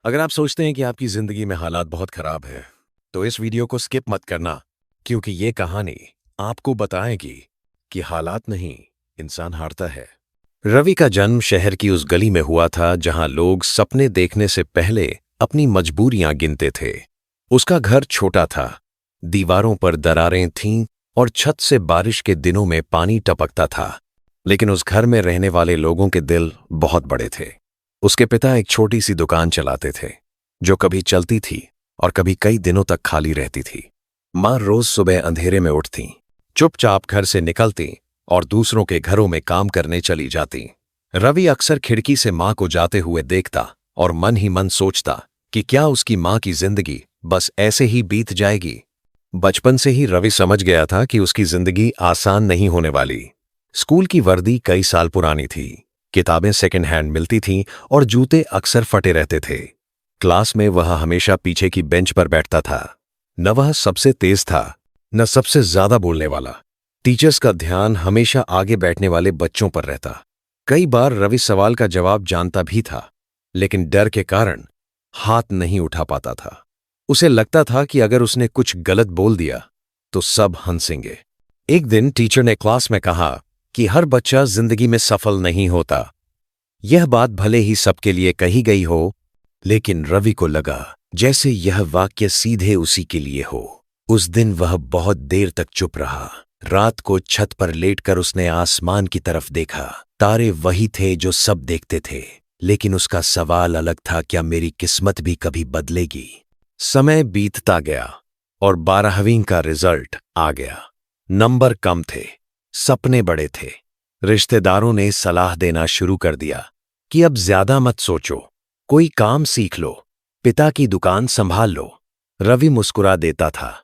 अगर आप सोचते हैं कि आपकी जिंदगी में हालात बहुत खराब है, तो इस वीडियो को स्किप मत करना, क्योंकि ये कहानी आपको बताएगी कि हालात नहीं, इंसान हारता है। रवि का जन्म शहर की उस गली में हुआ था जहां लोग सपने देखने से पहले अपनी मजबूरियां गिनते थे। उसका घर छोटा था, दीवारों पर दरारें थीं और छत से बारिश के दिनों में पानी टपकता था। लेकिन उस घर में रहने वाले लोगों के दिल बहुत बड़े थे। उसके पिता एक छोटी सी दुकान चलाते थे, जो कभी चलती थी और कभी कई दिनों तक खाली रहती थी। माँ रोज सुबह अंधेरे में उठती, चुपचाप घर से निकलती और दूसरों के घरों में काम करने चली जाती। रवि अक्सर खिड़की से माँ को जाते हुए देखता और मन ही मन सोचता कि क्या उसकी माँ की जिंदगी बस ऐसे ही बीत जाएगी। बचपन से ही रवि समझ गया था कि उसकी जिंदगी आसान नहीं होने वाली। स्कूल की वर्दी कई साल पुरानी थी, किताबें सेकंड हैंड मिलती थीं और जूते अक्सर फटे रहते थे। क्लास में वह हमेशा पीछे की बेंच पर बैठता था। न वह सबसे तेज था, न सबसे ज्यादा बोलने वाला। टीचर्स का ध्यान हमेशा आगे बैठने वाले बच्चों पर रहता। कई बार रवि सवाल का जवाब जानता भी था, लेकिन डर के कारण हाथ नहीं उठा पाता था। उसे लगता था कि अगर उसने कुछ गलत बोल दिया तो सब हंसेंगे। एक दिन टीचर ने क्लास में कहा कि हर बच्चा जिंदगी में सफल नहीं होता। यह बात भले ही सबके लिए कही गई हो, लेकिन रवि को लगा जैसे यह वाक्य सीधे उसी के लिए हो। उस दिन वह बहुत देर तक चुप रहा। रात को छत पर लेटकर उसने आसमान की तरफ देखा। तारे वही थे जो सब देखते थे, लेकिन उसका सवाल अलग था, क्या मेरी किस्मत भी कभी बदलेगी? समय बीतता गया और 12वीं का रिजल्ट आ गया। नंबर कम थे, सपने बड़े थे। रिश्तेदारों ने सलाह देना शुरू कर दिया कि अब ज्यादा मत सोचो, कोई काम सीख लो, पिता की दुकान संभाल लो। रवि मुस्कुरा देता था,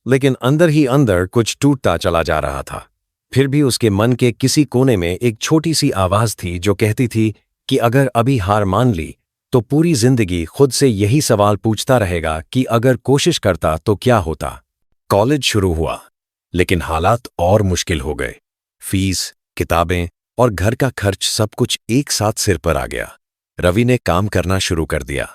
लेकिन अंदर ही अंदर कुछ टूटता चला जा रहा था। फिर भी उसके मन के किसी कोने में एक छोटी सी आवाज थी जो कहती थी कि अगर अभी हार मान ली तो पूरी जिंदगी खुद से यही सवाल पूछता रहेगा कि अगर कोशिश करता तो क्या होता। कॉलेज शुरू हुआ, लेकिन हालात और मुश्किल हो गए। फीस, किताबें और घर का खर्च सब कुछ एक साथ सिर पर आ गया। रवि ने काम करना शुरू कर दिया।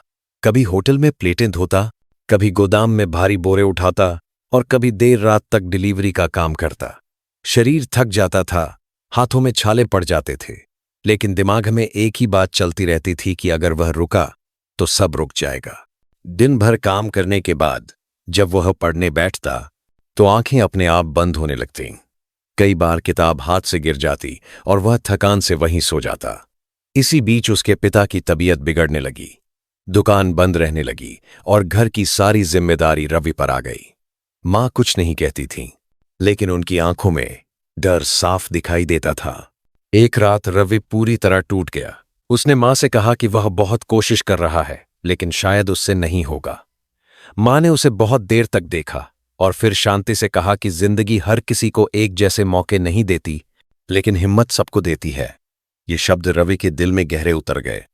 कभी होटल में प्लेटें धोता, कभी गोदाम में भारी बोरे उठाता और कभी देर रात तक डिलीवरी का काम करता। शरीर थक जाता था, हाथों में छाले पड़ जाते थे, लेकिन दिमाग में एक ही बात चलती रहती थी कि अगर वह रुका तो सब रुक जाएगा। दिन भर काम करने के बाद जब वह पढ़ने बैठता तो आंखें अपने आप बंद होने लगतीं। कई बार किताब हाथ से गिर जाती और वह थकान से वहीं सो जाता। इसी बीच उसके पिता की तबीयत बिगड़ने लगी, दुकान बंद रहने लगी और घर की सारी जिम्मेदारी रवि पर आ गई। माँ कुछ नहीं कहती थी, लेकिन उनकी आंखों में डर साफ दिखाई देता था। एक रात रवि पूरी तरह टूट गया। उसने माँ से कहा कि वह बहुत कोशिश कर रहा है, लेकिन शायद उससे नहीं होगा। माँ ने उसे बहुत देर तक देखा और फिर शांति से कहा कि जिंदगी हर किसी को एक जैसे मौके नहीं देती, लेकिन हिम्मत सबको देती है। ये शब्द रवि के दिल में गहरे उतर गए।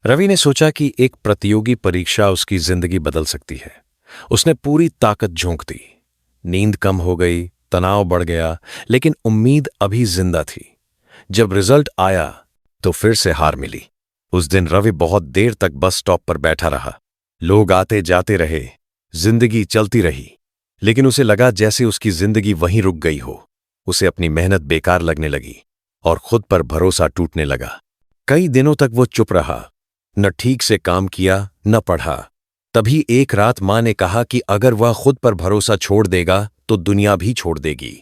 रवि ने सोचा कि एक प्रतियोगी परीक्षा उसकी जिंदगी बदल सकती है। उसने पूरी ताकत झोंक दी। नींद कम हो गई, तनाव बढ़ गया, लेकिन उम्मीद अभी जिंदा थी। जब रिजल्ट आया तो फिर से हार मिली। उस दिन रवि बहुत देर तक बस स्टॉप पर बैठा रहा। लोग आते जाते रहे, जिंदगी चलती रही, लेकिन उसे लगा जैसे उसकी जिंदगी वहीं रुक गई हो। उसे अपनी मेहनत बेकार लगने लगी और खुद पर भरोसा टूटने लगा। कई दिनों तक वो चुप रहा, न ठीक से काम किया न पढ़ा। तभी एक रात माँ ने कहा कि अगर वह खुद पर भरोसा छोड़ देगा तो दुनिया भी छोड़ देगी।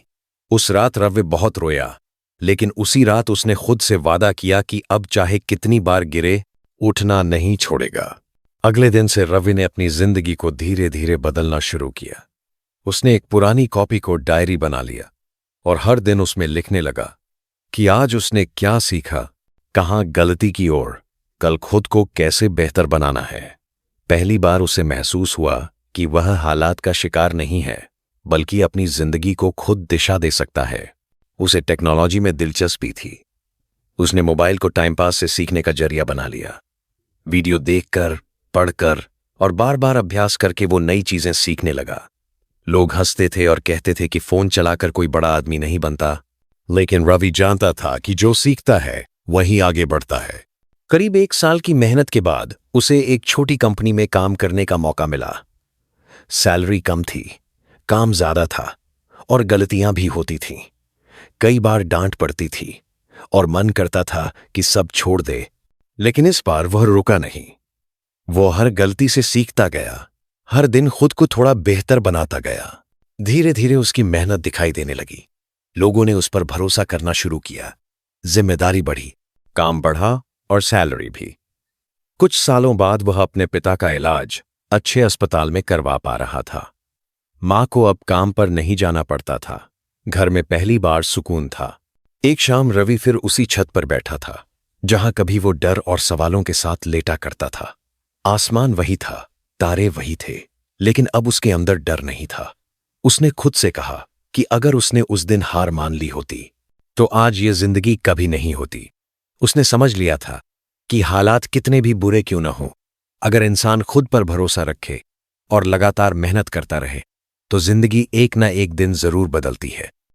उस रात रवि बहुत रोया, लेकिन उसी रात उसने खुद से वादा किया कि अब चाहे कितनी बार गिरे, उठना नहीं छोड़ेगा। अगले दिन से रवि ने अपनी जिंदगी को धीरे धीरे बदलना शुरू किया। उसने एक पुरानी कॉपी को डायरी बना लिया और हर दिन उसमें लिखने लगा कि आज उसने क्या सीखा, कहाँ गलती की और कल खुद को कैसे बेहतर बनाना है। पहली बार उसे महसूस हुआ कि वह हालात का शिकार नहीं है, बल्कि अपनी जिंदगी को खुद दिशा दे सकता है। उसे टेक्नोलॉजी में दिलचस्पी थी। उसने मोबाइल को टाइम पास से सीखने का जरिया बना लिया। वीडियो देखकर, पढ़कर और बार बार अभ्यास करके वो नई चीजें सीखने लगा। लोग हंसते थे और कहते थे कि फोन चलाकर कोई बड़ा आदमी नहीं बनता, लेकिन रवि जानता था कि जो सीखता है वही आगे बढ़ता है। करीब 1 साल की मेहनत के बाद उसे एक छोटी कंपनी में काम करने का मौका मिला। सैलरी कम थी, काम ज्यादा था और गलतियां भी होती थीं। कई बार डांट पड़ती थी और मन करता था कि सब छोड़ दे, लेकिन इस बार वह रुका नहीं। वो हर गलती से सीखता गया, हर दिन खुद को थोड़ा बेहतर बनाता गया। धीरे धीरे उसकी मेहनत दिखाई देने लगी। लोगों ने उस पर भरोसा करना शुरू किया। जिम्मेदारी बढ़ी, काम बढ़ा और सैलरी भी। कुछ सालों बाद वह अपने पिता का इलाज अच्छे अस्पताल में करवा पा रहा था। मां को अब काम पर नहीं जाना पड़ता था। घर में पहली बार सुकून था। एक शाम रवि फिर उसी छत पर बैठा था जहां कभी वो डर और सवालों के साथ लेटा करता था। आसमान वही था, तारे वही थे, लेकिन अब उसके अंदर डर नहीं था। उसने खुद से कहा कि अगर उसने उस दिन हार मान ली होती तो आज ये जिंदगी कभी नहीं होती। उसने समझ लिया था कि हालात कितने भी बुरे क्यों न हों, अगर इंसान खुद पर भरोसा रखे और लगातार मेहनत करता रहे तो जिंदगी एक न एक दिन जरूर बदलती है।